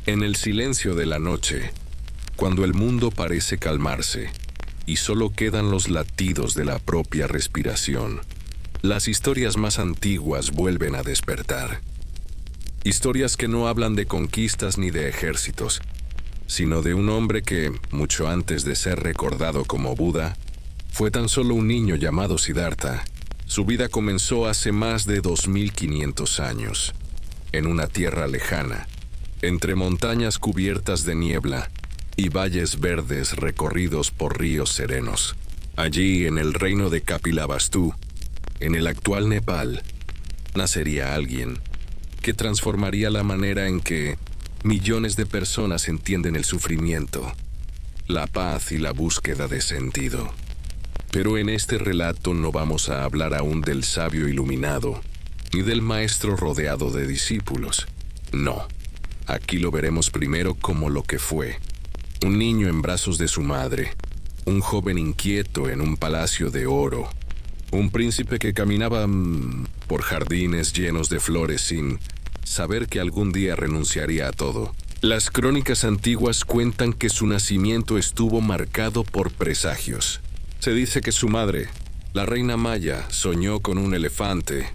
En el silencio de la noche, cuando el mundo parece calmarse y solo quedan los latidos de la propia respiración, las historias más antiguas vuelven a despertar. Historias que no hablan de conquistas ni de ejércitos, sino de un hombre que, mucho antes de ser recordado como Buda, fue tan solo un niño llamado Siddhartha. Su vida comenzó hace más de 2500 años, en una tierra lejana, entre montañas cubiertas de niebla y valles verdes recorridos por ríos serenos. Allí, en el reino de Kapilavastu, en el actual Nepal, nacería alguien que transformaría la manera en que millones de personas entienden el sufrimiento, la paz y la búsqueda de sentido. Pero en este relato no vamos a hablar aún del sabio iluminado, ni del maestro rodeado de discípulos. No, aquí lo veremos primero como lo que fue: un niño en brazos de su madre, un joven inquieto en un palacio de oro, un príncipe que caminaba por jardines llenos de flores sin saber que algún día renunciaría a todo. Las crónicas antiguas cuentan que su nacimiento estuvo marcado por presagios. Se dice que su madre, la reina Maya, soñó con un elefante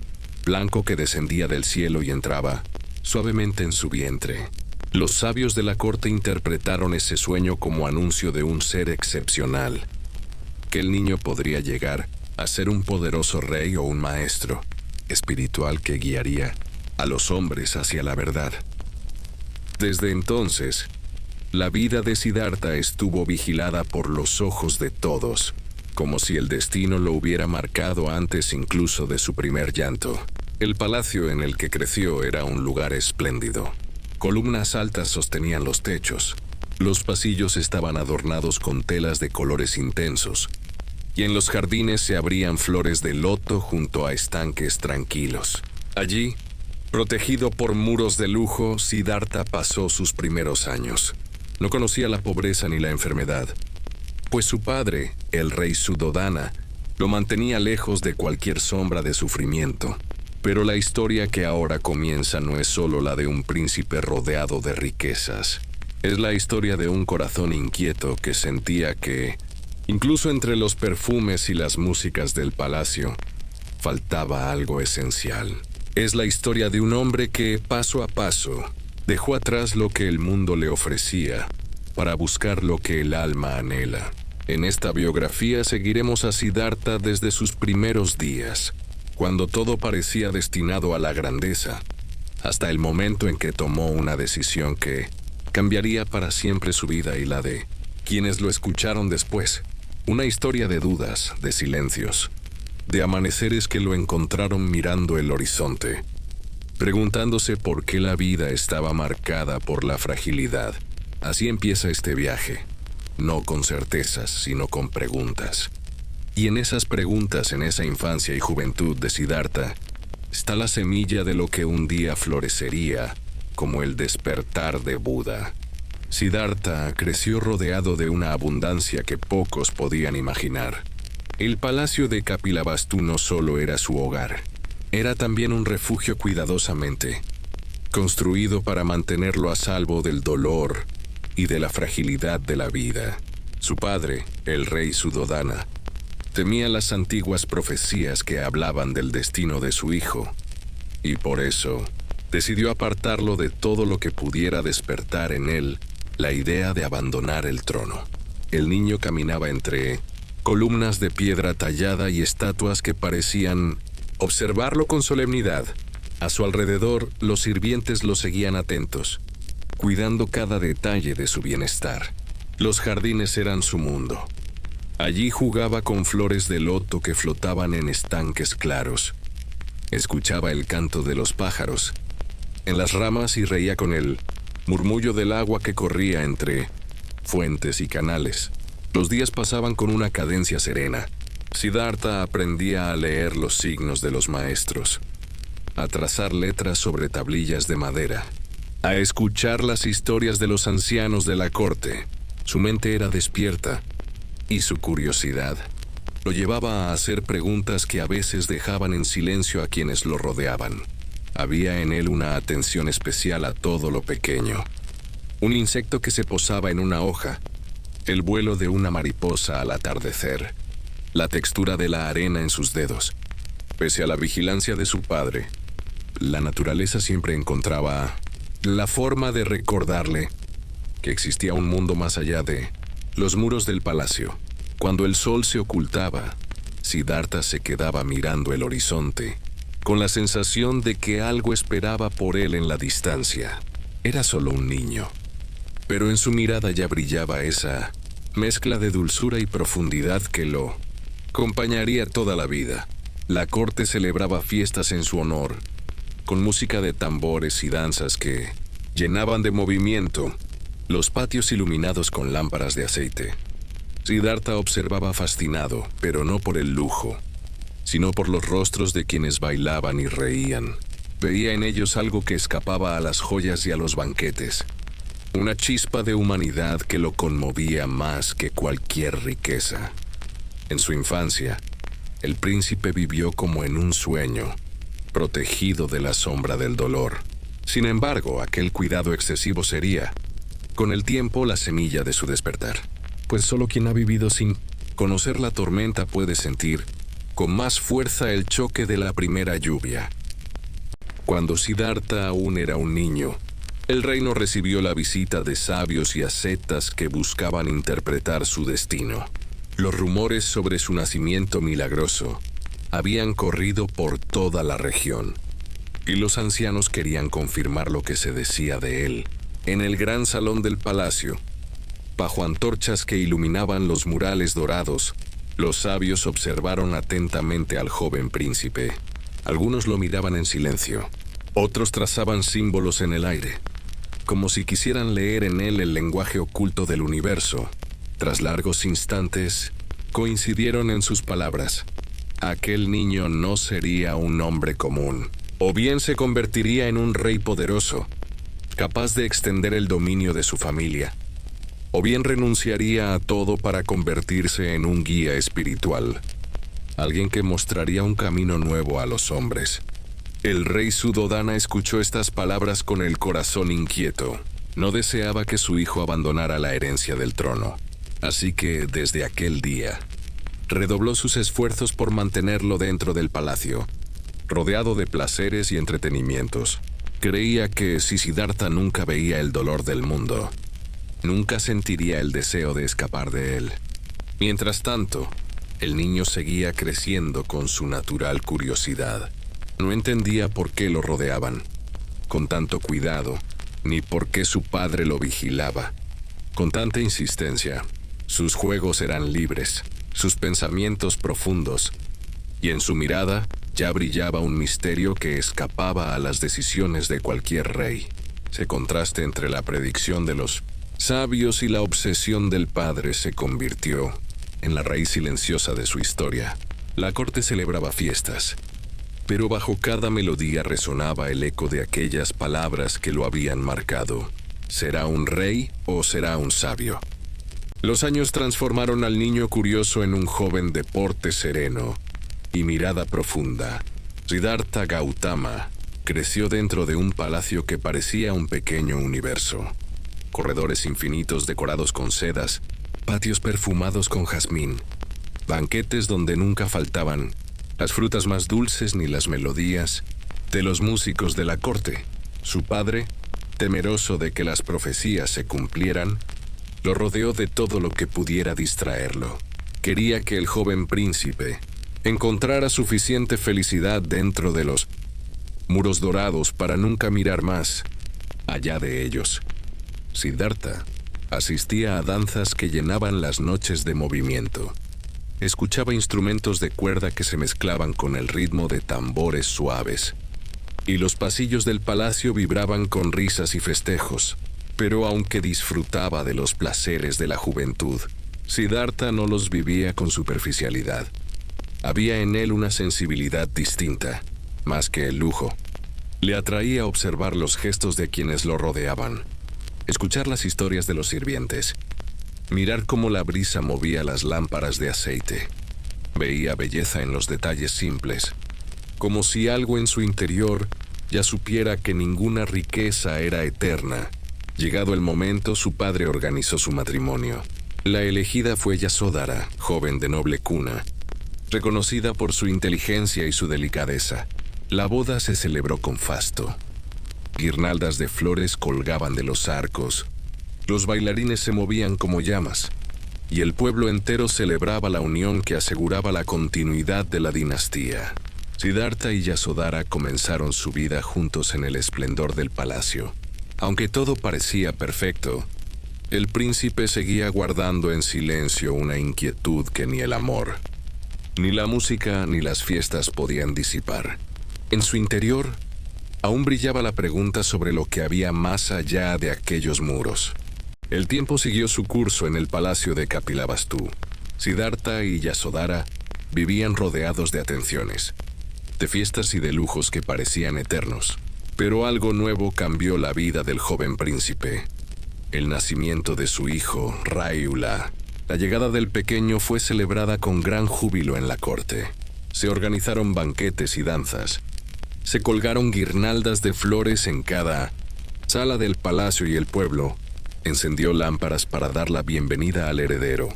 blanco que descendía del cielo y entraba suavemente en su vientre. Los sabios de la corte interpretaron ese sueño como anuncio de un ser excepcional, que el niño podría llegar a ser un poderoso rey o un maestro espiritual que guiaría a los hombres hacia la verdad. Desde entonces, la vida de Siddhartha estuvo vigilada por los ojos de todos, como si el destino lo hubiera marcado antes incluso de su primer llanto. El palacio en el que creció era un lugar espléndido. Columnas altas sostenían los techos. Los pasillos estaban adornados con telas de colores intensos, y en los jardines se abrían flores de loto junto a estanques tranquilos. Allí, protegido por muros de lujo, Siddhartha pasó sus primeros años. No conocía la pobreza ni la enfermedad, pues su padre, el rey Suddhodana, lo mantenía lejos de cualquier sombra de sufrimiento. Pero la historia que ahora comienza no es solo la de un príncipe rodeado de riquezas. Es la historia de un corazón inquieto que sentía que, incluso entre los perfumes y las músicas del palacio, faltaba algo esencial. Es la historia de un hombre que, paso a paso, dejó atrás lo que el mundo le ofrecía para buscar lo que el alma anhela. En esta biografía seguiremos a Siddhartha desde sus primeros días, cuando todo parecía destinado a la grandeza, hasta el momento en que tomó una decisión que cambiaría para siempre su vida y la de quienes lo escucharon después. Una historia de dudas, de silencios, de amaneceres que lo encontraron mirando el horizonte, preguntándose por qué la vida estaba marcada por la fragilidad. Así empieza este viaje, no con certezas, sino con preguntas. Y en esas preguntas, en esa infancia y juventud de Siddhartha, está la semilla de lo que un día florecería como el despertar de Buda. Siddhartha creció rodeado de una abundancia que pocos podían imaginar. El palacio de Kapilavastu no solo era su hogar, era también un refugio cuidadosamente construido para mantenerlo a salvo del dolor y de la fragilidad de la vida. Su padre, el rey Suddhodana, temía las antiguas profecías que hablaban del destino de su hijo, y por eso decidió apartarlo de todo lo que pudiera despertar en él la idea de abandonar el trono. El niño caminaba entre columnas de piedra tallada y estatuas que parecían observarlo con solemnidad. A su alrededor, los sirvientes lo seguían atentos, cuidando cada detalle de su bienestar. Los jardines eran su mundo. Allí jugaba con flores de loto que flotaban en estanques claros. Escuchaba el canto de los pájaros en las ramas y reía con el murmullo del agua que corría entre fuentes y canales. Los días pasaban con una cadencia serena. Siddhartha aprendía a leer los signos de los maestros, a trazar letras sobre tablillas de madera, a escuchar las historias de los ancianos de la corte. Su mente era despierta, y su curiosidad lo llevaba a hacer preguntas que a veces dejaban en silencio a quienes lo rodeaban. Había en él una atención especial a todo lo pequeño, un insecto que se posaba en una hoja, el vuelo de una mariposa al atardecer, la textura de la arena en sus dedos. Pese a la vigilancia de su padre, la naturaleza siempre encontraba la forma de recordarle que existía un mundo más allá de los muros del palacio. Cuando el sol se ocultaba, Siddhartha se quedaba mirando el horizonte, con la sensación de que algo esperaba por él en la distancia. Era solo un niño, pero en su mirada ya brillaba esa mezcla de dulzura y profundidad que lo acompañaría toda la vida. La corte celebraba fiestas en su honor, con música de tambores y danzas que llenaban de movimiento los patios iluminados con lámparas de aceite. Siddhartha observaba fascinado, pero no por el lujo, sino por los rostros de quienes bailaban y reían. Veía en ellos algo que escapaba a las joyas y a los banquetes, una chispa de humanidad que lo conmovía más que cualquier riqueza. En su infancia, el príncipe vivió como en un sueño, protegido de la sombra del dolor. Sin embargo, aquel cuidado excesivo sería, con el tiempo, la semilla de su despertar. Pues solo quien ha vivido sin conocer la tormenta puede sentir con más fuerza el choque de la primera lluvia. Cuando Siddhartha aún era un niño, el reino recibió la visita de sabios y ascetas que buscaban interpretar su destino. Los rumores sobre su nacimiento milagroso habían corrido por toda la región, y los ancianos querían confirmar lo que se decía de él. En el gran salón del palacio, bajo antorchas que iluminaban los murales dorados, los sabios observaron atentamente al joven príncipe. Algunos lo miraban en silencio, otros trazaban símbolos en el aire, como si quisieran leer en él el lenguaje oculto del universo. Tras largos instantes, coincidieron en sus palabras. Aquel niño no sería un hombre común, o bien se convertiría en un rey poderoso, capaz de extender el dominio de su familia, o bien renunciaría a todo para convertirse en un guía espiritual, alguien que mostraría un camino nuevo a los hombres. El rey Suddhodana escuchó estas palabras con el corazón inquieto. No deseaba que su hijo abandonara la herencia del trono, así que desde aquel día redobló sus esfuerzos por mantenerlo dentro del palacio, rodeado de placeres y entretenimientos. Creía que si Siddhartha nunca veía el dolor del mundo, nunca sentiría el deseo de escapar de él. Mientras tanto, el niño seguía creciendo con su natural curiosidad. No entendía por qué lo rodeaban con tanto cuidado, ni por qué su padre lo vigilaba con tanta insistencia. Sus juegos eran libres, sus pensamientos profundos, y en su mirada ya brillaba un misterio que escapaba a las decisiones de cualquier rey. Ese contraste entre la predicción de los sabios y la obsesión del padre se convirtió en la raíz silenciosa de su historia. La corte celebraba fiestas, pero bajo cada melodía resonaba el eco de aquellas palabras que lo habían marcado. ¿Será un rey o será un sabio? Los años transformaron al niño curioso en un joven de porte sereno y mirada profunda. Siddhartha Gautama creció dentro de un palacio que parecía un pequeño universo. Corredores infinitos decorados con sedas, patios perfumados con jazmín, banquetes donde nunca faltaban las frutas más dulces ni las melodías de los músicos de la corte. Su padre, temeroso de que las profecías se cumplieran, lo rodeó de todo lo que pudiera distraerlo. Quería que el joven príncipe encontrara suficiente felicidad dentro de los muros dorados para nunca mirar más allá de ellos. Siddhartha asistía a danzas que llenaban las noches de movimiento. Escuchaba instrumentos de cuerda que se mezclaban con el ritmo de tambores suaves, y los pasillos del palacio vibraban con risas y festejos. Pero aunque disfrutaba de los placeres de la juventud, Siddhartha no los vivía con superficialidad. Había en él una sensibilidad distinta, más que el lujo. Le atraía observar los gestos de quienes lo rodeaban, escuchar las historias de los sirvientes, mirar cómo la brisa movía las lámparas de aceite. Veía belleza en los detalles simples, como si algo en su interior ya supiera que ninguna riqueza era eterna Llegado el momento, su padre organizó su matrimonio. La elegida fue Yasodhara, joven de noble cuna, reconocida por su inteligencia y su delicadeza. La boda se celebró con fasto. Guirnaldas de flores colgaban de los arcos, los bailarines se movían como llamas, y el pueblo entero celebraba la unión que aseguraba la continuidad de la dinastía. Siddhartha y Yasodhara comenzaron su vida juntos en el esplendor del palacio. Aunque todo parecía perfecto, el príncipe seguía guardando en silencio una inquietud que ni el amor, ni la música, ni las fiestas podían disipar. En su interior, aún brillaba la pregunta sobre lo que había más allá de aquellos muros. El tiempo siguió su curso en el palacio de Kapilavastu. Siddhartha y Yasodhara vivían rodeados de atenciones, de fiestas y de lujos que parecían eternos. Pero algo nuevo cambió la vida del joven príncipe. El nacimiento de su hijo, Rayula. La llegada del pequeño fue celebrada con gran júbilo en la corte. Se organizaron banquetes y danzas. Se colgaron guirnaldas de flores en cada sala del palacio y el pueblo encendió lámparas para dar la bienvenida al heredero.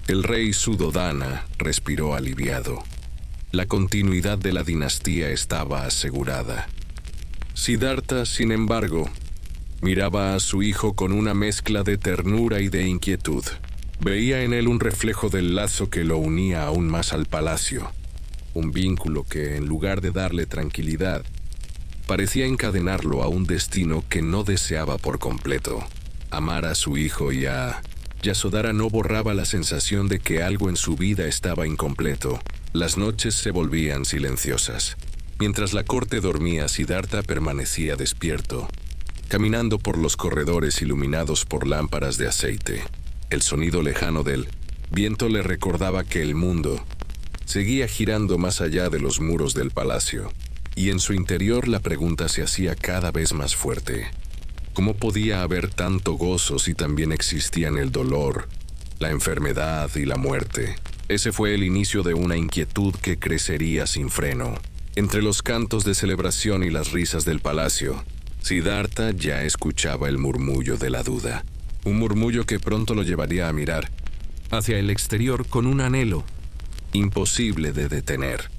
El rey Suddhodana respiró aliviado. La continuidad de la dinastía estaba asegurada. Siddhartha, sin embargo, miraba a su hijo con una mezcla de ternura y de inquietud. Veía en él un reflejo del lazo que lo unía aún más al palacio, un vínculo que, en lugar de darle tranquilidad, parecía encadenarlo a un destino que no deseaba por completo. Amar a su hijo y a Yasodhara no borraba la sensación de que algo en su vida estaba incompleto. Las noches se volvían silenciosas. Mientras la corte dormía, Siddhartha permanecía despierto, caminando por los corredores iluminados por lámparas de aceite. El sonido lejano del viento le recordaba que el mundo seguía girando más allá de los muros del palacio, y en su interior la pregunta se hacía cada vez más fuerte. ¿Cómo podía haber tanto gozo si también existían el dolor, la enfermedad y la muerte? Ese fue el inicio de una inquietud que crecería sin freno. Entre los cantos de celebración y las risas del palacio, Siddhartha ya escuchaba el murmullo de la duda. Un murmullo que pronto lo llevaría a mirar hacia el exterior con un anhelo imposible de detener.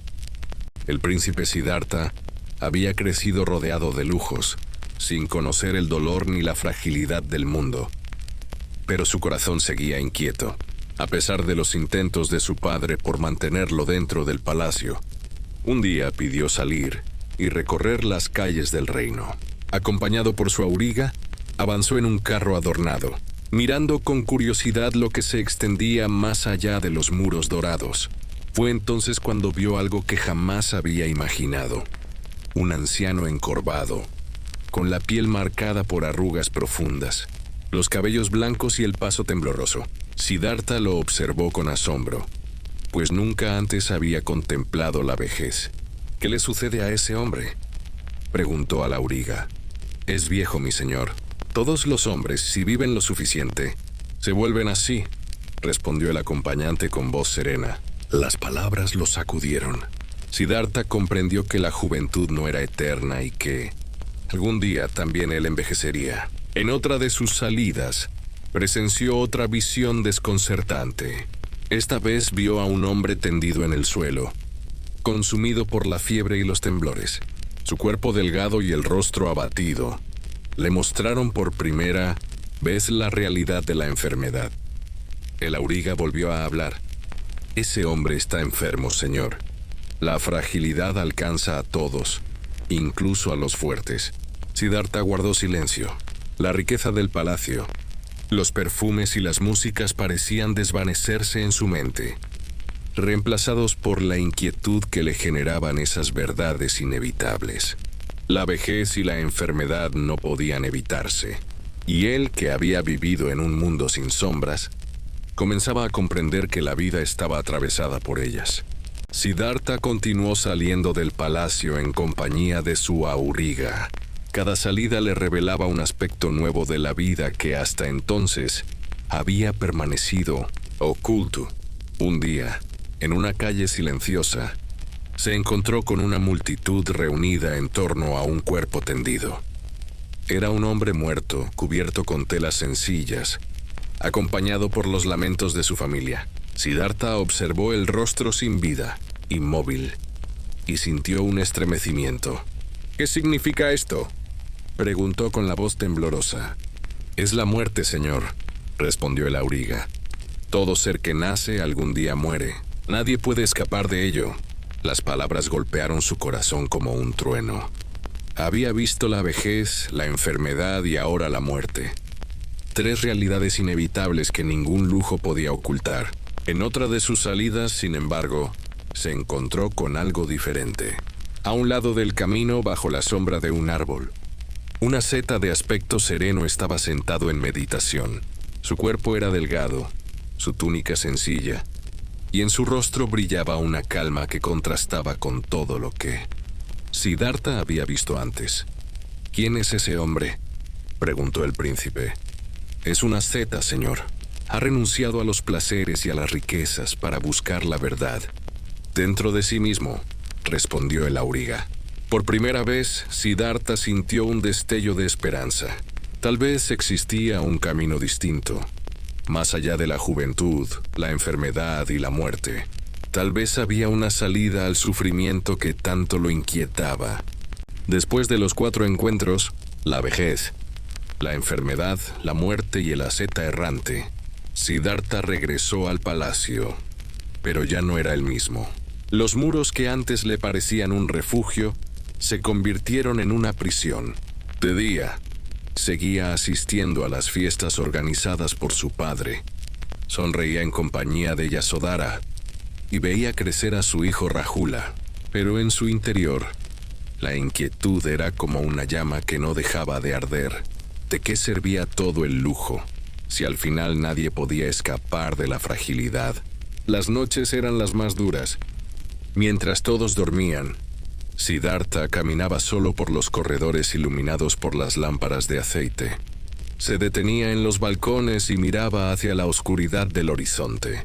El príncipe Siddhartha había crecido rodeado de lujos, sin conocer el dolor ni la fragilidad del mundo. Pero su corazón seguía inquieto, a pesar de los intentos de su padre por mantenerlo dentro del palacio. Un día pidió salir y recorrer las calles del reino. Acompañado por su auriga, avanzó en un carro adornado, mirando con curiosidad lo que se extendía más allá de los muros dorados. Fue entonces cuando vio algo que jamás había imaginado. Un anciano encorvado, con la piel marcada por arrugas profundas, los cabellos blancos y el paso tembloroso. Siddhartha lo observó con asombro, pues nunca antes había contemplado la vejez. ¿Qué le sucede a ese hombre?, preguntó al auriga. Es viejo, mi señor. Todos los hombres, si viven lo suficiente, se vuelven así, respondió el acompañante con voz serena. Las palabras lo sacudieron. Siddhartha comprendió que la juventud no era eterna y que algún día también él envejecería. En otra de sus salidas, presenció otra visión desconcertante. Esta vez vio a un hombre tendido en el suelo, consumido por la fiebre y los temblores. Su cuerpo delgado y el rostro abatido le mostraron por primera vez la realidad de la enfermedad. El auriga volvió a hablar. Ese hombre está enfermo, señor. La fragilidad alcanza a todos, incluso a los fuertes. Siddhartha guardó silencio. La riqueza del palacio, los perfumes y las músicas parecían desvanecerse en su mente, reemplazados por la inquietud que le generaban esas verdades inevitables. La vejez y la enfermedad no podían evitarse, y él, que había vivido en un mundo sin sombras, comenzaba a comprender que la vida estaba atravesada por ellas. Siddhartha continuó saliendo del palacio en compañía de su auriga. Cada salida le revelaba un aspecto nuevo de la vida que hasta entonces había permanecido oculto. Un día, en una calle silenciosa, se encontró con una multitud reunida en torno a un cuerpo tendido. Era un hombre muerto, cubierto con telas sencillas, acompañado por los lamentos de su familia. Siddhartha observó el rostro sin vida, inmóvil, y sintió un estremecimiento. «¿Qué significa esto?», preguntó con la voz temblorosa. «Es la muerte, señor», respondió el auriga. «Todo ser que nace algún día muere. Nadie puede escapar de ello». Las palabras golpearon su corazón como un trueno. Había visto la vejez, la enfermedad y ahora la muerte. 3 realidades inevitables que ningún lujo podía ocultar. En otra de sus salidas, sin embargo, se encontró con algo diferente. A un lado del camino, bajo la sombra de un árbol, un asceta de aspecto sereno estaba sentado en meditación. Su cuerpo era delgado, su túnica sencilla, y en su rostro brillaba una calma que contrastaba con todo lo que Siddhartha había visto antes. «¿Quién es ese hombre?», preguntó el príncipe. «Es un asceta, señor. Ha renunciado a los placeres y a las riquezas para buscar la verdad». «Dentro de sí mismo», respondió el auriga. Por primera vez, Siddhartha sintió un destello de esperanza. Tal vez existía un camino distinto, más allá de la juventud, la enfermedad y la muerte. Tal vez había una salida al sufrimiento que tanto lo inquietaba. Después de los 4 encuentros, la vejez, la enfermedad, la muerte y el asceta errante, Siddhartha regresó al palacio, pero ya no era el mismo. Los muros que antes le parecían un refugio se convirtieron en una prisión. De día, seguía asistiendo a las fiestas organizadas por su padre. Sonreía en compañía de Yasodhara y veía crecer a su hijo Rahula, pero en su interior, la inquietud era como una llama que no dejaba de arder. ¿De qué servía todo el lujo, si al final nadie podía escapar de la fragilidad? Las noches eran las más duras. Mientras todos dormían, Siddhartha caminaba solo por los corredores iluminados por las lámparas de aceite. Se detenía en los balcones y miraba hacia la oscuridad del horizonte,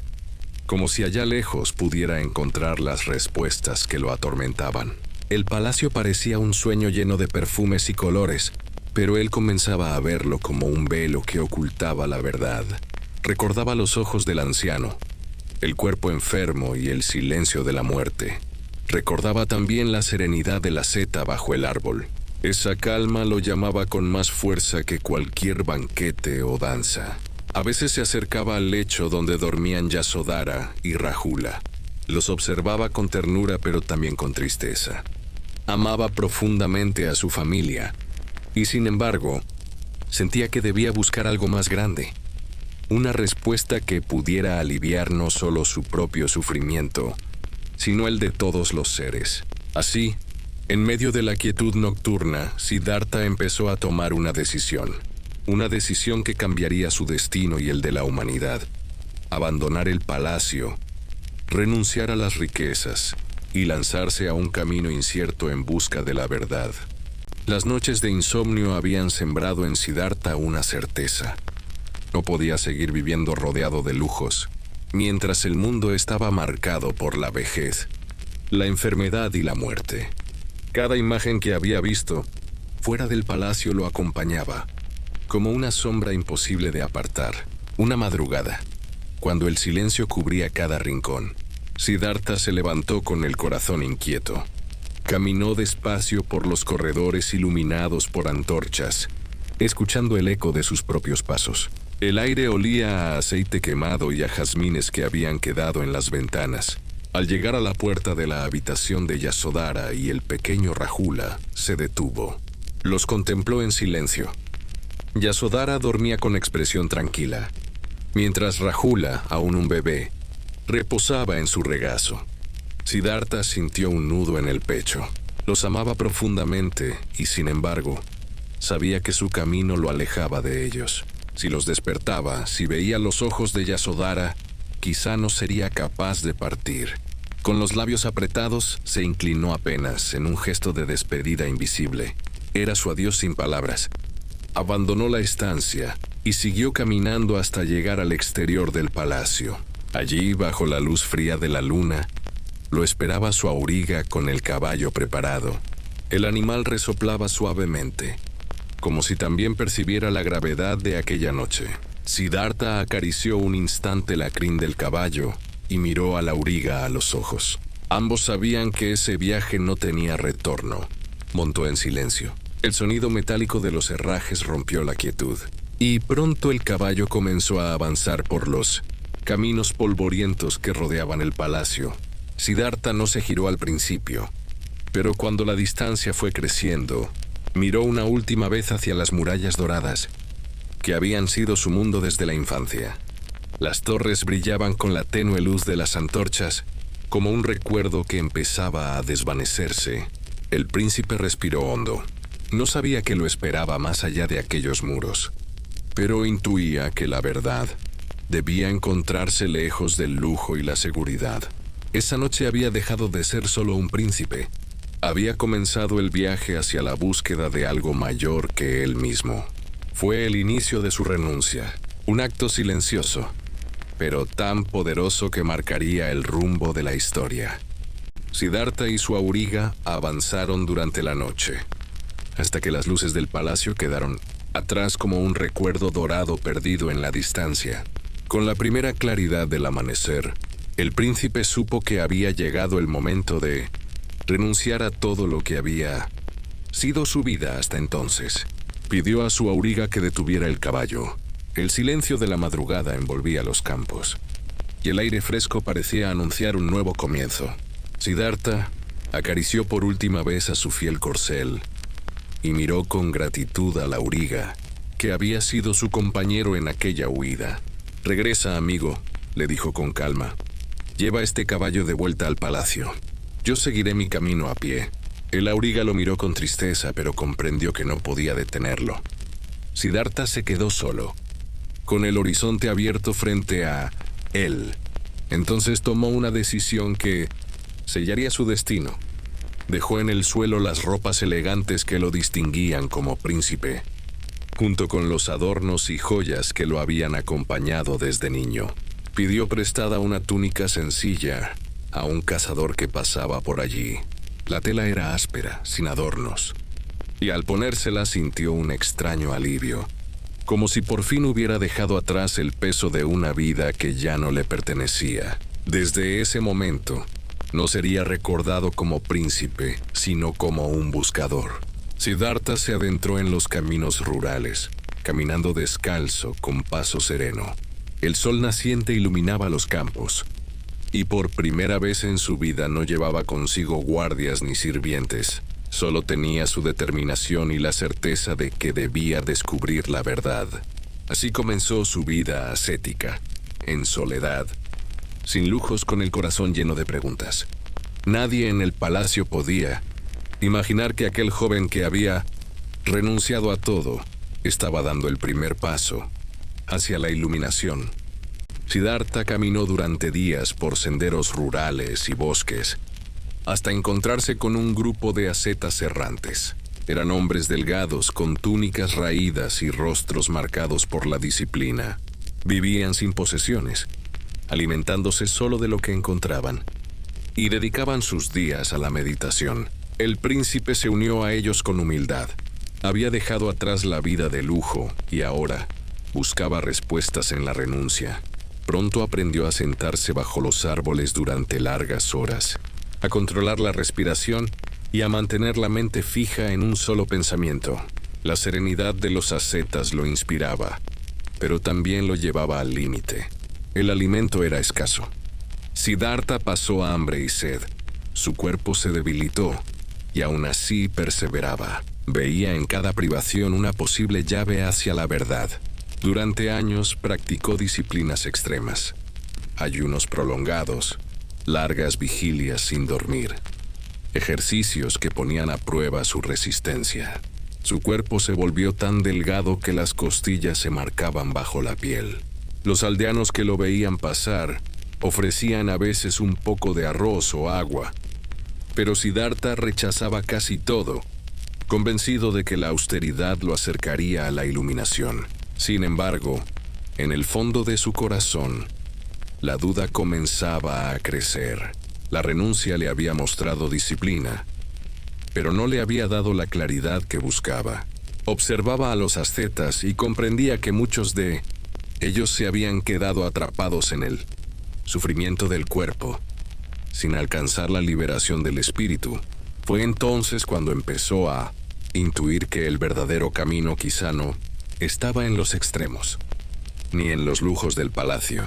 como si allá lejos pudiera encontrar las respuestas que lo atormentaban. El palacio parecía un sueño lleno de perfumes y colores, pero él comenzaba a verlo como un velo que ocultaba la verdad. Recordaba los ojos del anciano, el cuerpo enfermo y el silencio de la muerte. Recordaba también la serenidad de la asceta bajo el árbol. Esa calma lo llamaba con más fuerza que cualquier banquete o danza. A veces se acercaba al lecho donde dormían Yasodhara y Rahula. Los observaba con ternura pero también con tristeza. Amaba profundamente a su familia y, sin embargo, sentía que debía buscar algo más grande. Una respuesta que pudiera aliviar no solo su propio sufrimiento, sino el de todos los seres. Así, en medio de la quietud nocturna, Siddhartha empezó a tomar una decisión que cambiaría su destino y el de la humanidad. Abandonar el palacio, renunciar a las riquezas y lanzarse a un camino incierto en busca de la verdad. Las noches de insomnio habían sembrado en Siddhartha una certeza. No podía seguir viviendo rodeado de lujos, mientras el mundo estaba marcado por la vejez, la enfermedad y la muerte. Cada imagen que había visto fuera del palacio lo acompañaba, como una sombra imposible de apartar. Una madrugada, cuando el silencio cubría cada rincón, Siddhartha se levantó con el corazón inquieto. Caminó despacio por los corredores iluminados por antorchas, escuchando el eco de sus propios pasos. El aire olía a aceite quemado y a jazmines que habían quedado en las ventanas. Al llegar a la puerta de la habitación de Yasodhara y el pequeño Rahula, se detuvo. Los contempló en silencio. Yasodhara dormía con expresión tranquila, mientras Rahula, aún un bebé, reposaba en su regazo. Siddhartha sintió un nudo en el pecho. Los amaba profundamente y, sin embargo, sabía que su camino lo alejaba de ellos. Si los despertaba, si veía los ojos de Yasodhara, quizá no sería capaz de partir. Con los labios apretados, se inclinó apenas, en un gesto de despedida invisible. Era su adiós sin palabras. Abandonó la estancia y siguió caminando hasta llegar al exterior del palacio. Allí, bajo la luz fría de la luna, lo esperaba su auriga con el caballo preparado. El animal resoplaba suavemente, como si también percibiera la gravedad de aquella noche. Siddhartha acarició un instante la crin del caballo y miró al auriga a los ojos. Ambos sabían que ese viaje no tenía retorno. Montó en silencio. El sonido metálico de los herrajes rompió la quietud, y pronto el caballo comenzó a avanzar por los caminos polvorientos que rodeaban el palacio. Siddhartha no se giró al principio, pero cuando la distancia fue creciendo, miró una última vez hacia las murallas doradas, que habían sido su mundo desde la infancia. Las torres brillaban con la tenue luz de las antorchas, como un recuerdo que empezaba a desvanecerse. El príncipe respiró hondo. No sabía qué lo esperaba más allá de aquellos muros, pero intuía que la verdad debía encontrarse lejos del lujo y la seguridad. Esa noche había dejado de ser solo un príncipe. Había comenzado el viaje hacia la búsqueda de algo mayor que él mismo. Fue el inicio de su renuncia, un acto silencioso, pero tan poderoso que marcaría el rumbo de la historia. Siddhartha y su auriga avanzaron durante la noche, hasta que las luces del palacio quedaron atrás como un recuerdo dorado perdido en la distancia. Con la primera claridad del amanecer, el príncipe supo que había llegado el momento de renunciar a todo lo que había sido su vida hasta entonces. Pidió a su auriga que detuviera el caballo. El silencio de la madrugada envolvía los campos, y el aire fresco parecía anunciar un nuevo comienzo. Siddhartha acarició por última vez a su fiel corcel y miró con gratitud a la auriga, que había sido su compañero en aquella huida. «Regresa, amigo», le dijo con calma. «Lleva este caballo de vuelta al palacio. Yo seguiré mi camino a pie». El auriga lo miró con tristeza, pero comprendió que no podía detenerlo. Siddhartha se quedó solo, con el horizonte abierto frente a él. Entonces tomó una decisión que sellaría su destino. Dejó en el suelo las ropas elegantes que lo distinguían como príncipe, junto con los adornos y joyas que lo habían acompañado desde niño. Pidió prestada una túnica sencilla a un cazador que pasaba por allí. La tela era áspera, sin adornos, y al ponérsela sintió un extraño alivio, como si por fin hubiera dejado atrás el peso de una vida que ya no le pertenecía. Desde ese momento, no sería recordado como príncipe, sino como un buscador. Siddhartha se adentró en los caminos rurales, caminando descalzo, con paso sereno. El sol naciente iluminaba los campos, y por primera vez en su vida no llevaba consigo guardias ni sirvientes. Solo tenía su determinación y la certeza de que debía descubrir la verdad. Así comenzó su vida ascética, en soledad, sin lujos, con el corazón lleno de preguntas. Nadie en el palacio podía imaginar que aquel joven que había renunciado a todo estaba dando el primer paso hacia la iluminación. Siddhartha caminó durante días por senderos rurales y bosques, hasta encontrarse con un grupo de ascetas errantes. Eran hombres delgados, con túnicas raídas y rostros marcados por la disciplina. Vivían sin posesiones, alimentándose solo de lo que encontraban, y dedicaban sus días a la meditación. El príncipe se unió a ellos con humildad. Había dejado atrás la vida de lujo y ahora buscaba respuestas en la renuncia. Pronto aprendió a sentarse bajo los árboles durante largas horas, a controlar la respiración y a mantener la mente fija en un solo pensamiento. La serenidad de los ascetas lo inspiraba, pero también lo llevaba al límite. El alimento era escaso. Siddhartha pasó hambre y sed. Su cuerpo se debilitó, y aún así perseveraba. Veía en cada privación una posible llave hacia la verdad. Durante años practicó disciplinas extremas, ayunos prolongados, largas vigilias sin dormir, ejercicios que ponían a prueba su resistencia. Su cuerpo se volvió tan delgado que las costillas se marcaban bajo la piel. Los aldeanos que lo veían pasar ofrecían a veces un poco de arroz o agua, pero Siddhartha rechazaba casi todo, convencido de que la austeridad lo acercaría a la iluminación. Sin embargo, en el fondo de su corazón, la duda comenzaba a crecer. La renuncia le había mostrado disciplina, pero no le había dado la claridad que buscaba. Observaba a los ascetas y comprendía que muchos de ellos se habían quedado atrapados en el sufrimiento del cuerpo, sin alcanzar la liberación del espíritu. Fue entonces cuando empezó a intuir que el verdadero camino quizá no estaba en los extremos, ni en los lujos del palacio,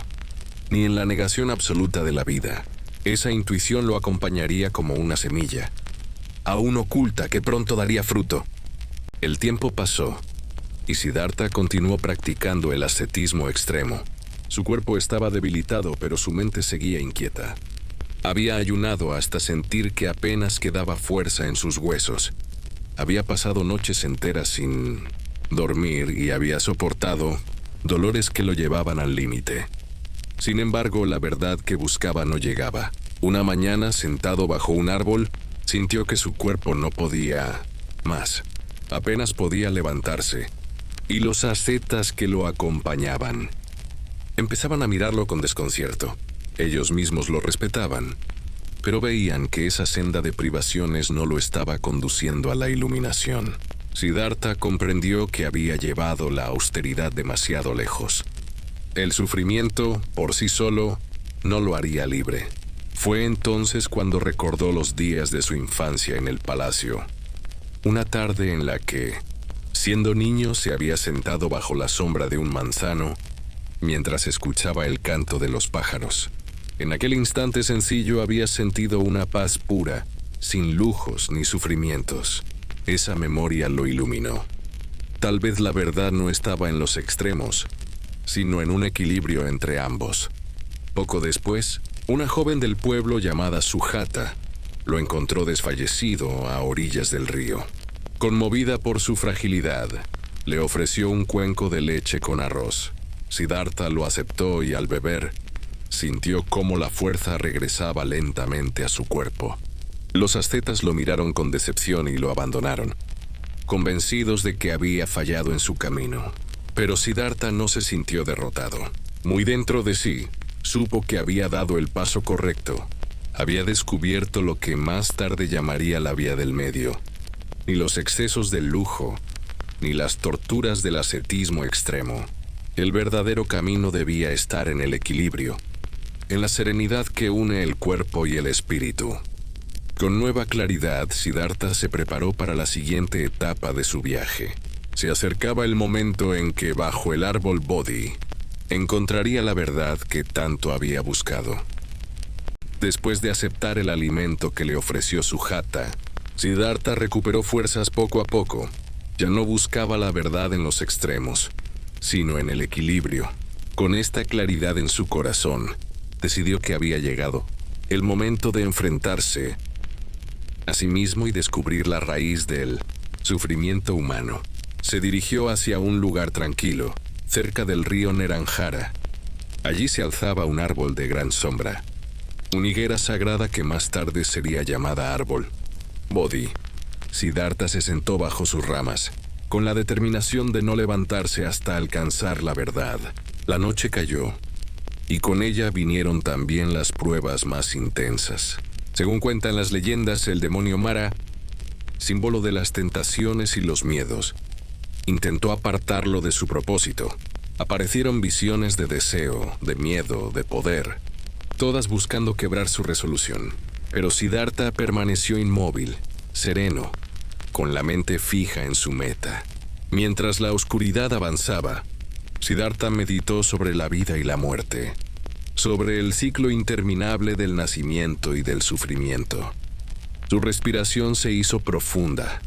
ni en la negación absoluta de la vida. Esa intuición lo acompañaría como una semilla, aún oculta, que pronto daría fruto. El tiempo pasó, y Siddhartha continuó practicando el ascetismo extremo. Su cuerpo estaba debilitado, pero su mente seguía inquieta. Había ayunado hasta sentir que apenas quedaba fuerza en sus huesos. Había pasado noches enteras sin dormir y había soportado dolores que lo llevaban al límite. Sin embargo, la verdad que buscaba no llegaba. Una mañana, sentado bajo un árbol, sintió que su cuerpo no podía más. Apenas podía levantarse, y los ascetas que lo acompañaban empezaban a mirarlo con desconcierto. Ellos mismos lo respetaban, pero veían que esa senda de privaciones no lo estaba conduciendo a la iluminación. Siddhartha comprendió que había llevado la austeridad demasiado lejos. El sufrimiento, por sí solo, no lo haría libre. Fue entonces cuando recordó los días de su infancia en el palacio. Una tarde en la que, siendo niño, se había sentado bajo la sombra de un manzano mientras escuchaba el canto de los pájaros. En aquel instante sencillo había sentido una paz pura, sin lujos ni sufrimientos. Esa memoria lo iluminó. Tal vez la verdad no estaba en los extremos, sino en un equilibrio entre ambos. Poco después, una joven del pueblo llamada Sujata lo encontró desfallecido a orillas del río. Conmovida por su fragilidad, le ofreció un cuenco de leche con arroz. Siddhartha lo aceptó y al beber, sintió cómo la fuerza regresaba lentamente a su cuerpo. Los ascetas lo miraron con decepción y lo abandonaron, convencidos de que había fallado en su camino. Pero Siddhartha no se sintió derrotado. Muy dentro de sí, supo que había dado el paso correcto. Había descubierto lo que más tarde llamaría la vía del medio. Ni los excesos del lujo, ni las torturas del ascetismo extremo. El verdadero camino debía estar en el equilibrio, en la serenidad que une el cuerpo y el espíritu. Con nueva claridad, Siddhartha se preparó para la siguiente etapa de su viaje. Se acercaba el momento en que, bajo el árbol Bodhi, encontraría la verdad que tanto había buscado. Después de aceptar el alimento que le ofreció Sujata, Siddhartha recuperó fuerzas poco a poco. Ya no buscaba la verdad en los extremos, sino en el equilibrio. Con esta claridad en su corazón, decidió que había llegado el momento de enfrentarse a sí mismo y descubrir la raíz del sufrimiento humano. Se dirigió hacia un lugar tranquilo, cerca del río Neranjara. Allí se alzaba un árbol de gran sombra, una higuera sagrada que más tarde sería llamada árbol Bodhi. Siddhartha se sentó bajo sus ramas, con la determinación de no levantarse hasta alcanzar la verdad. La noche cayó, y con ella vinieron también las pruebas más intensas. Según cuentan las leyendas, el demonio Mara, símbolo de las tentaciones y los miedos, intentó apartarlo de su propósito. Aparecieron visiones de deseo, de miedo, de poder, todas buscando quebrar su resolución. Pero Siddhartha permaneció inmóvil, sereno, con la mente fija en su meta. Mientras la oscuridad avanzaba, Siddhartha meditó sobre la vida y la muerte, sobre el ciclo interminable del nacimiento y del sufrimiento. Su respiración se hizo profunda,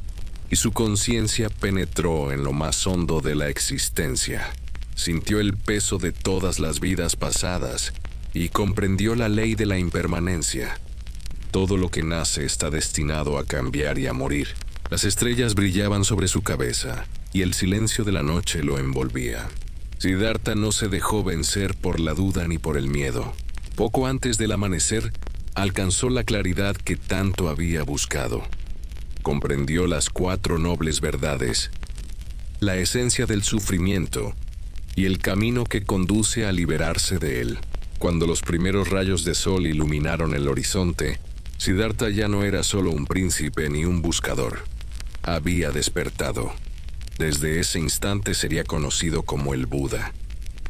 y su conciencia penetró en lo más hondo de la existencia. Sintió el peso de todas las vidas pasadas y comprendió la ley de la impermanencia. Todo lo que nace está destinado a cambiar y a morir. Las estrellas brillaban sobre su cabeza y el silencio de la noche lo envolvía. Siddhartha no se dejó vencer por la duda ni por el miedo. Poco antes del amanecer, alcanzó la claridad que tanto había buscado. Comprendió las 4 nobles verdades, la esencia del sufrimiento y el camino que conduce a liberarse de él. Cuando los primeros rayos de sol iluminaron el horizonte, Siddhartha ya no era solo un príncipe ni un buscador. Había despertado. Desde ese instante sería conocido como el Buda,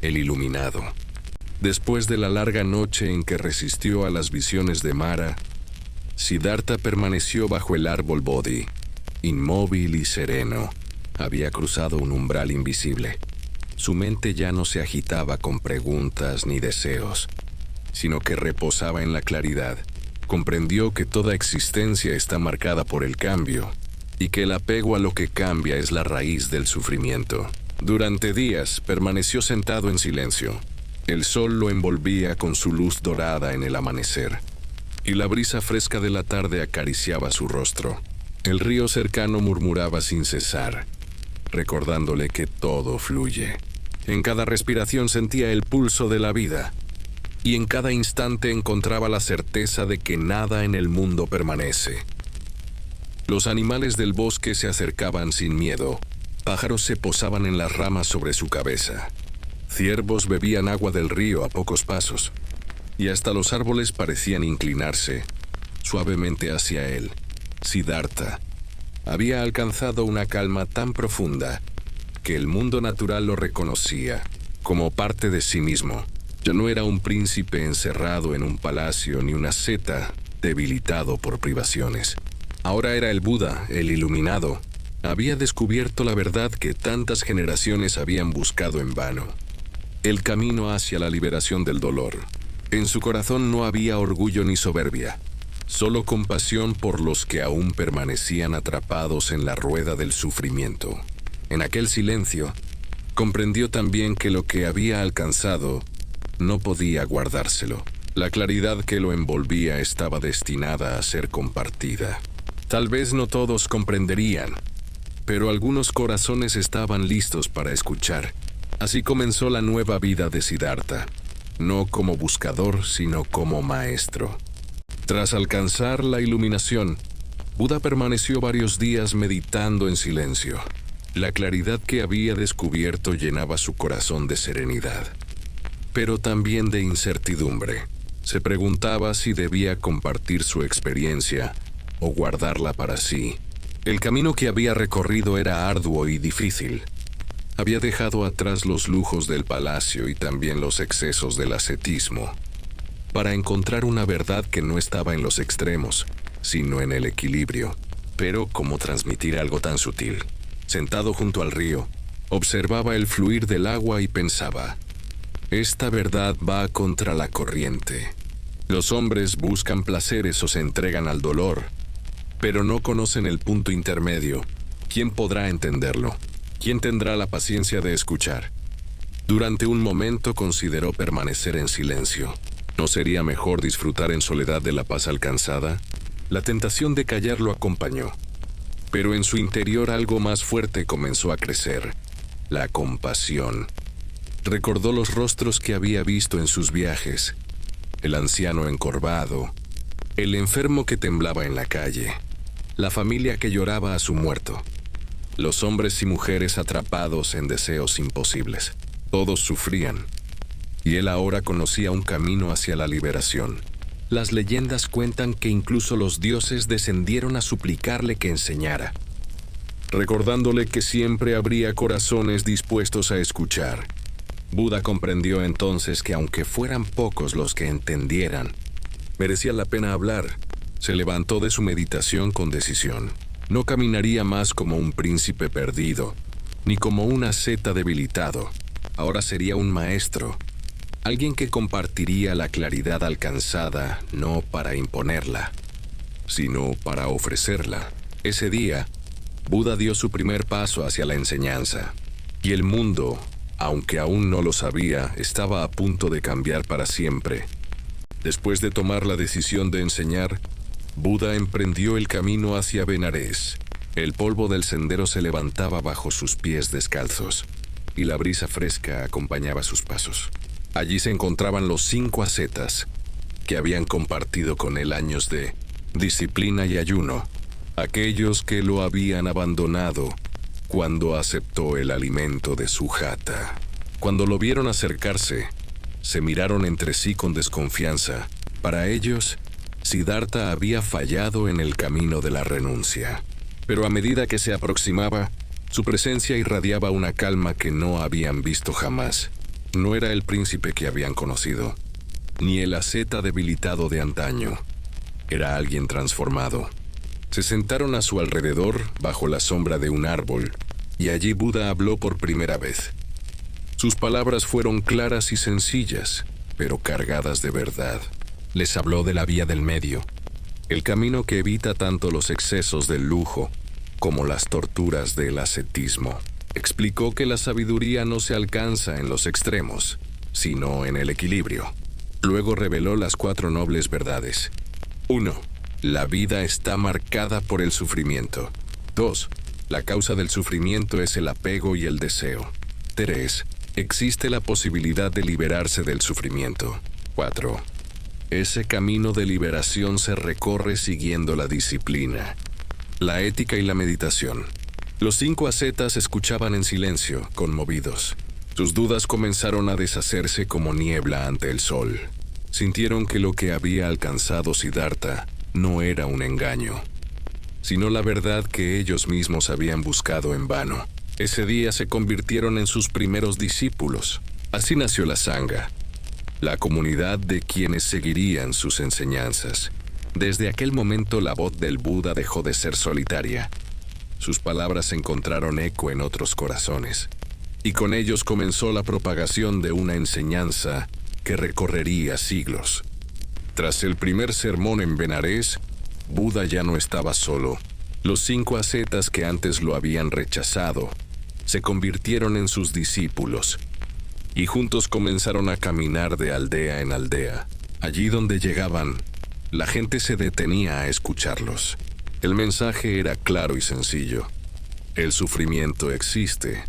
el iluminado. Después de la larga noche en que resistió a las visiones de Mara, Siddhartha permaneció bajo el árbol Bodhi, inmóvil y sereno. Había cruzado un umbral invisible. Su mente ya no se agitaba con preguntas ni deseos, sino que reposaba en la claridad. Comprendió que toda existencia está marcada por el cambio y que el apego a lo que cambia es la raíz del sufrimiento. Durante días permaneció sentado en silencio. El sol lo envolvía con su luz dorada en el amanecer, y la brisa fresca de la tarde acariciaba su rostro. El río cercano murmuraba sin cesar, recordándole que todo fluye. En cada respiración sentía el pulso de la vida, y en cada instante encontraba la certeza de que nada en el mundo permanece. Los animales del bosque se acercaban sin miedo. Pájaros se posaban en las ramas sobre su cabeza. Ciervos bebían agua del río a pocos pasos, y hasta los árboles parecían inclinarse suavemente hacia él. Siddhartha había alcanzado una calma tan profunda que el mundo natural lo reconocía como parte de sí mismo. Ya no era un príncipe encerrado en un palacio ni un asceta debilitado por privaciones. Ahora era el Buda, el iluminado. Había descubierto la verdad que tantas generaciones habían buscado en vano: el camino hacia la liberación del dolor. En su corazón no había orgullo ni soberbia, solo compasión por los que aún permanecían atrapados en la rueda del sufrimiento. En aquel silencio, comprendió también que lo que había alcanzado no podía guardárselo. La claridad que lo envolvía estaba destinada a ser compartida. Tal vez no todos comprenderían, pero algunos corazones estaban listos para escuchar. Así comenzó la nueva vida de Siddhartha, no como buscador, sino como maestro. Tras alcanzar la iluminación, Buda permaneció varios días meditando en silencio. La claridad que había descubierto llenaba su corazón de serenidad, pero también de incertidumbre. Se preguntaba si debía compartir su experiencia o guardarla para sí. El camino que había recorrido era arduo y difícil. Había dejado atrás los lujos del palacio y también los excesos del ascetismo, para encontrar una verdad que no estaba en los extremos, sino en el equilibrio. Pero ¿cómo transmitir algo tan sutil? Sentado junto al río, observaba el fluir del agua y pensaba: esta verdad va contra la corriente. Los hombres buscan placeres o se entregan al dolor, pero no conocen el punto intermedio. ¿Quién podrá entenderlo? ¿Quién tendrá la paciencia de escuchar? Durante un momento consideró permanecer en silencio. ¿No sería mejor disfrutar en soledad de la paz alcanzada? La tentación de callar lo acompañó, pero en su interior algo más fuerte comenzó a crecer: la compasión. Recordó los rostros que había visto en sus viajes: el anciano encorvado, el enfermo que temblaba en la calle, la familia que lloraba a su muerto, los hombres y mujeres atrapados en deseos imposibles. Todos sufrían, y él ahora conocía un camino hacia la liberación. Las leyendas cuentan que incluso los dioses descendieron a suplicarle que enseñara, recordándole que siempre habría corazones dispuestos a escuchar. Buda comprendió entonces que aunque fueran pocos los que entendieran, merecía la pena hablar. Se levantó de su meditación con decisión. No caminaría más como un príncipe perdido, ni como un asceta debilitado. Ahora sería un maestro, alguien que compartiría la claridad alcanzada no para imponerla, sino para ofrecerla. Ese día, Buda dio su primer paso hacia la enseñanza, y el mundo, aunque aún no lo sabía, estaba a punto de cambiar para siempre. Después de tomar la decisión de enseñar, Buda emprendió el camino hacia Benarés. El polvo del sendero se levantaba bajo sus pies descalzos, y la brisa fresca acompañaba sus pasos. Allí se encontraban los 5 ascetas, que habían compartido con él años de disciplina y ayuno, aquellos que lo habían abandonado cuando aceptó el alimento de su jata. Cuando lo vieron acercarse, se miraron entre sí con desconfianza. Para ellos, Siddhartha había fallado en el camino de la renuncia. Pero a medida que se aproximaba, Su presencia irradiaba una calma que no habían visto jamás. No era el príncipe que habían conocido, ni el asceta debilitado de antaño. Era alguien transformado. Se sentaron a su alrededor bajo la sombra de un árbol, y allí Buda habló por primera vez. Sus palabras fueron claras y sencillas, pero cargadas de verdad. Les habló de la vía del medio, el camino que evita tanto los excesos del lujo como las torturas del ascetismo. Explicó que la sabiduría no se alcanza en los extremos, sino en el equilibrio. Luego reveló las 4 nobles verdades. 1. La vida está marcada por el sufrimiento. 2. La causa del sufrimiento es el apego y el deseo. 3. Existe la posibilidad de liberarse del sufrimiento. 4. Ese camino de liberación se recorre siguiendo la disciplina, la ética y la meditación. Los 5 ascetas escuchaban en silencio, conmovidos. Sus dudas comenzaron a deshacerse como niebla ante el sol. Sintieron que lo que había alcanzado Siddhartha no era un engaño, sino la verdad que ellos mismos habían buscado en vano. Ese día se convirtieron en sus primeros discípulos. Así nació la Sangha, la comunidad de quienes seguirían sus enseñanzas. Desde aquel momento la voz del Buda dejó de ser solitaria. Sus palabras encontraron eco en otros corazones, y con ellos comenzó la propagación de una enseñanza que recorrería siglos. Tras el primer sermón en Benarés, Buda ya no estaba solo. Los 5 ascetas que antes lo habían rechazado se convirtieron en sus discípulos, y juntos comenzaron a caminar de aldea en aldea. Allí donde llegaban, la gente se detenía a escucharlos. El mensaje era claro y sencillo. El sufrimiento existe,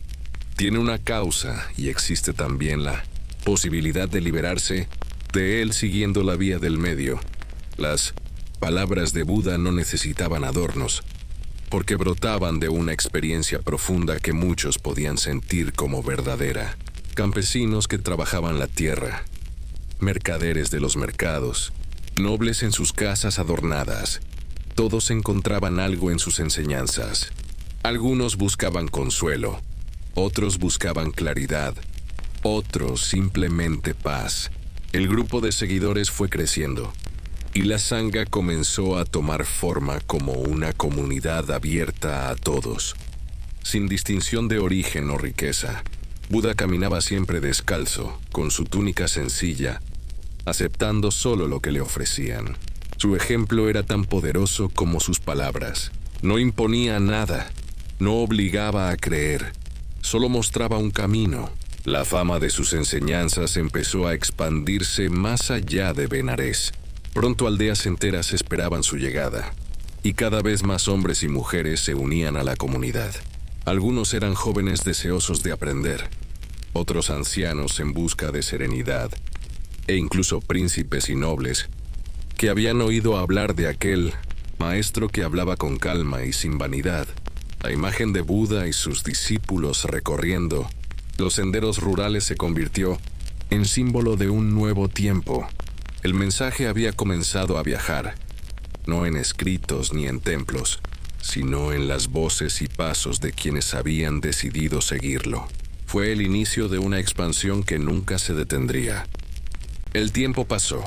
tiene una causa y existe también la posibilidad de liberarse de él siguiendo la vía del medio. Las palabras de Buda no necesitaban adornos, porque brotaban de una experiencia profunda que muchos podían sentir como verdadera. Campesinos que trabajaban la tierra, mercaderes de los mercados, nobles en sus casas adornadas, todos encontraban algo en sus enseñanzas. Algunos buscaban consuelo, otros buscaban claridad, otros simplemente paz. El grupo de seguidores fue creciendo, y la Sangha comenzó a tomar forma como una comunidad abierta a todos, sin distinción de origen o riqueza. Buda caminaba siempre descalzo, con su túnica sencilla, aceptando solo lo que le ofrecían. Su ejemplo era tan poderoso como sus palabras. No imponía nada, no obligaba a creer, solo mostraba un camino. La fama de sus enseñanzas empezó a expandirse más allá de Benarés. Pronto aldeas enteras esperaban su llegada, y cada vez más hombres y mujeres se unían a la comunidad. Algunos eran jóvenes deseosos de aprender, otros ancianos en busca de serenidad, e incluso príncipes y nobles que habían oído hablar de aquel maestro que hablaba con calma y sin vanidad. La imagen de Buda y sus discípulos recorriendo los senderos rurales se convirtió en símbolo de un nuevo tiempo. El mensaje había comenzado a viajar, no en escritos ni en templos, sino en las voces y pasos de quienes habían decidido seguirlo. Fue el inicio de una expansión que nunca se detendría. El tiempo pasó,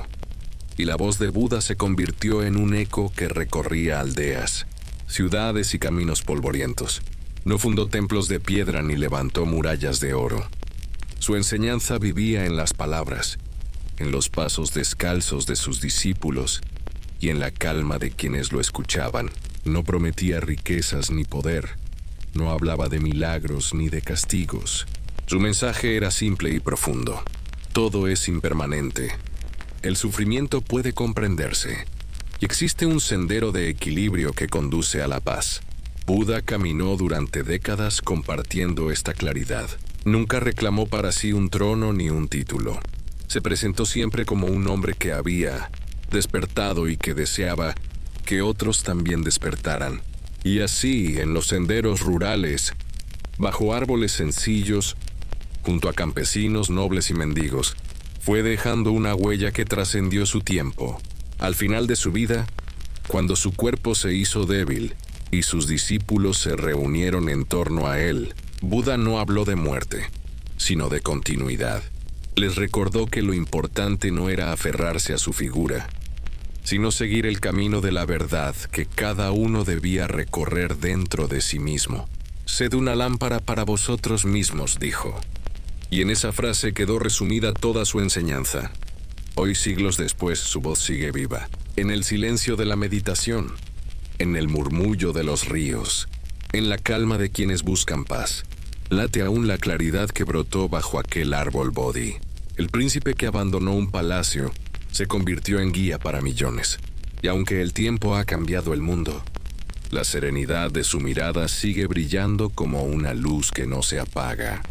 y la voz de Buda se convirtió en un eco que recorría aldeas, ciudades y caminos polvorientos. No fundó templos de piedra ni levantó murallas de oro. Su enseñanza vivía en las palabras, en los pasos descalzos de sus discípulos y en la calma de quienes lo escuchaban. No prometía riquezas ni poder, no hablaba de milagros ni de castigos. Su mensaje era simple y profundo. Todo es impermanente. El sufrimiento puede comprenderse, y existe un sendero de equilibrio que conduce a la paz. Buda caminó durante décadas compartiendo esta claridad. Nunca reclamó para sí un trono ni un título. Se presentó siempre como un hombre que había despertado y que deseaba que otros también despertaran. Y así, en los senderos rurales, bajo árboles sencillos, junto a campesinos, nobles y mendigos, fue dejando una huella que trascendió su tiempo. Al final de su vida, cuando su cuerpo se hizo débil y sus discípulos se reunieron en torno a él, Buda no habló de muerte, sino de continuidad. Les recordó que lo importante no era aferrarse a su figura, sino seguir el camino de la verdad que cada uno debía recorrer dentro de sí mismo. «Sed una lámpara para vosotros mismos», dijo. Y en esa frase quedó resumida toda su enseñanza. Hoy, siglos después, su voz sigue viva, en el silencio de la meditación, en el murmullo de los ríos, en la calma de quienes buscan paz. Late aún la claridad que brotó bajo aquel árbol Bodhi. El príncipe que abandonó un palacio se convirtió en guía para millones. Y aunque el tiempo ha cambiado el mundo, la serenidad de su mirada sigue brillando como una luz que no se apaga.